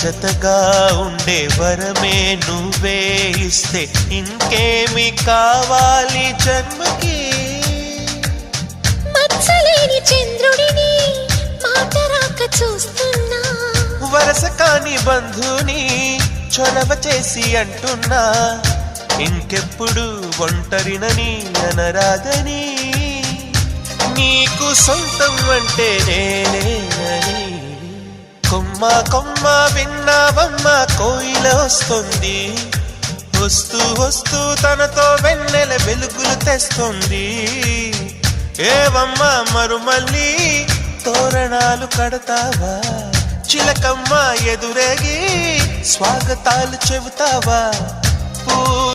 జతగా ఉండే వరమే నువ్వే ఇస్తే ఇంకేమి కావాలి జన్మకి. మచ్చలేని చంద్రుడిని మాట రాక చూస్తున్నా, వరస కాని బంధుని చొరవ చేసి అంటున్నా, ఇంకెప్పుడు ఒంటరినని అనరాదని, నీకు సొంతం అంటే నేనేనని. కొమ్మ కొమ్మ విన్నావమ్మ కోయిల వస్తుంది, వస్తూ వస్తూ తనతో వెన్నెల వెలుగులు తెస్తుంది. ఏవమ్మ మరుమల్లి తోరణాలు కడతావా, చిలకమ్మ ఎదురేగి స్వాగతాలు చెబుతావా.